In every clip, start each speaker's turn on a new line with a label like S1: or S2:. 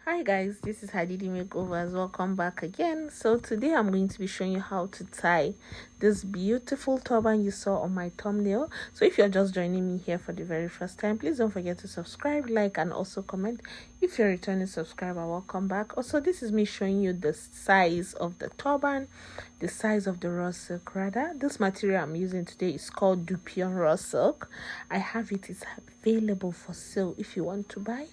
S1: Hi guys, this is Hadidi Makeovers. Welcome back again. So today I'm going to be showing you how to tie this beautiful turban you saw on my thumbnail. So if you're just joining me here for the very first time, please don't forget to subscribe, like, and also comment. If you're a returning subscriber, welcome back. Also, this is me showing you the size of the turban, the size of the raw silk rather. This material I'm using today is called Dupion raw silk. I have it, it's available for sale if you want to buy.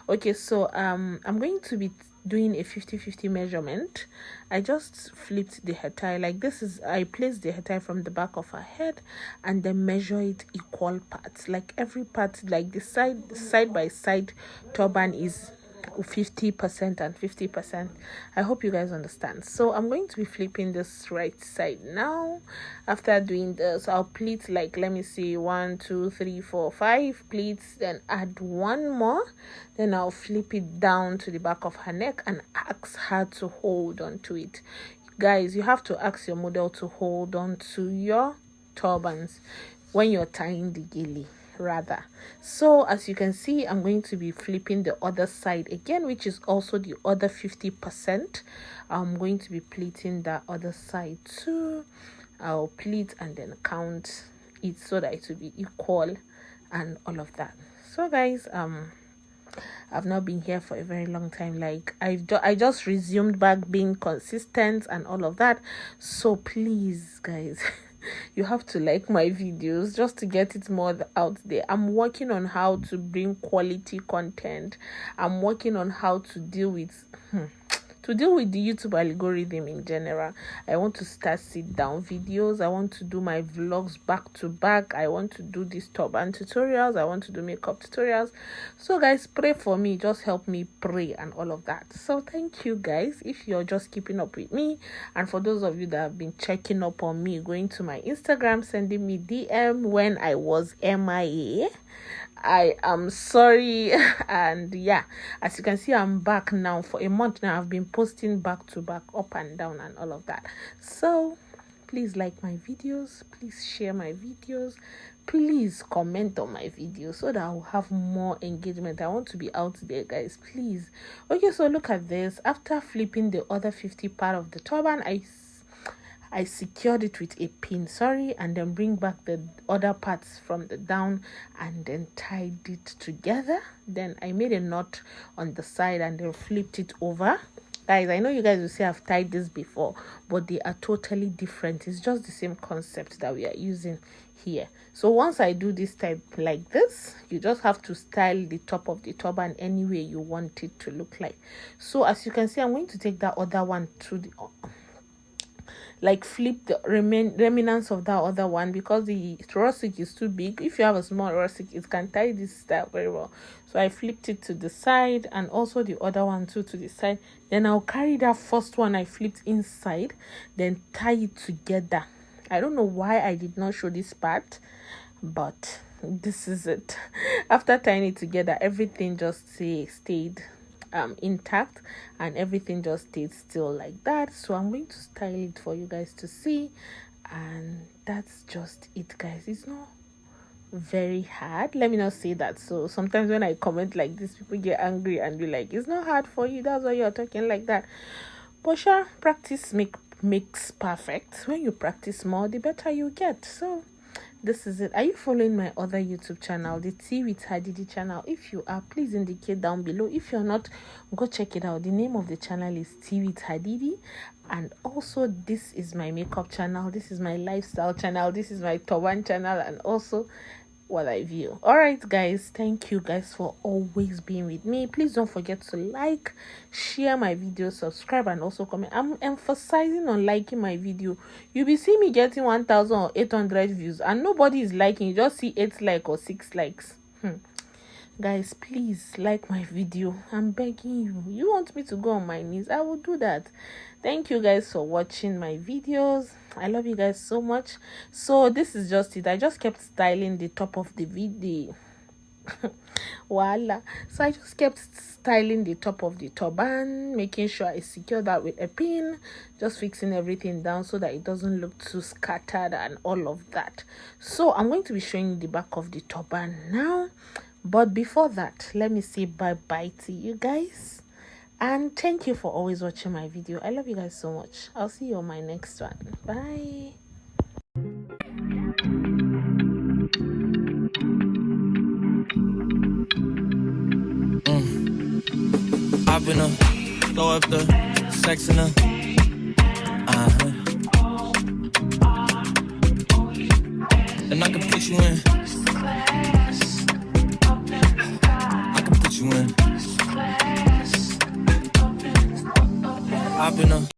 S1: Okay, so I'm going to be doing a 50-50 measurement. I just flipped the headtie like this. Is I placed the headtie from the back of her head and then measure it equal parts, like every part, like the side by side turban is 50% and 50%. I hope you guys understand. So I'm going to be flipping this right side now. After doing this, I'll pleat, like, let me see, 1 2 3 4 5 pleats, then add one more, then I'll flip it down to the back of her neck and ask her to hold on to it. Guys, you have to ask your model to hold on to your turbans when you're tying the gilly rather. So as you can see, I'm going to be flipping the other side again, which is also the other 50%. I'm going to be pleating that other side too. I'll pleat and then count it so that it will be equal and all of that. So guys, I've not been here for a very long time. Like I just resumed back being consistent and all of that. So please guys, you have to like my videos just to get it more out there. I'm working on how to bring quality content. I'm working on how to deal with the YouTube algorithm in general. I want to start sit down videos. I want to do my vlogs back to back. I want to do these turban tutorials. I want to do makeup tutorials. So guys, pray for me. Just help me pray and all of that. So thank you guys if you're just keeping up with me, and for those of you that have been checking up on me, going to my Instagram, sending me DM when I was MIA. I am sorry. And yeah, as you can see, I'm back now. For a month now, I've been posting back to back, up and down and all of that. So please like my videos, please share my videos, please comment on my videos so that I'll have more engagement. I want to be out there guys, please. Okay, so look at this. After flipping the other 50 part of the turban, I secured it with a pin, and then bring back the other parts from the down and then tied it together. Then I made a knot on the side and then flipped it over. Guys, I know you guys will say I've tied this before, but they are totally different. It's just the same concept that we are using here. So once I do this type like this, you just have to style the top of the turban any way you want it to look like. So as you can see, I'm going to take that other one to the flip the remnants of that other one, because the rawsilk is too big. If you have a small rawsilk, it can tie this style very well. So I flipped it to the side, and also the other one too to the side. Then I'll carry that first one I flipped inside, then tie it together. I don't know why I did not show this part, but this is it. After tying it together, everything just stayed intact, and everything just stayed still like that. So I'm going to style it for you guys to see, and that's just it guys. It's not very hard, let me not say that. So sometimes when I comment like this, people get angry and be like, it's not hard for you, that's why you're talking like that. But sure, practice makes perfect. When you practice more, the better you get. So this is it. Are you following my other YouTube channel, the Tea with Hadidi channel? If you are, please indicate down below. If you're not, go check it out. The name of the channel is Tea with Hadidi. And also, this is my makeup channel, this is my lifestyle channel, this is my turban channel, and also what I view. All right guys, thank you guys for always being with me. Please don't forget to like, share my video, subscribe, and also comment. I'm emphasizing on liking my video. You'll be seeing me getting 1,800 views and nobody is liking. You just see 8 likes or 6 likes. Guys, please like my video. I'm begging you. You want me to go on my knees, I will do that. Thank you guys for watching my videos. I love you guys so much. So this is just it. I just kept styling the top of the video. Voila. So I just kept styling the top of the turban, making sure I secure that with a pin, just fixing everything down so that it doesn't look too scattered and all of that. So I'm going to be showing you the back of the turban now. But before that, let me say bye-bye to you guys. And thank you for always watching my video. I love you guys so much. I'll see you on my next one. Bye.
S2: I've been throw up the sex in her. And I can put you in. I can put you in. I've been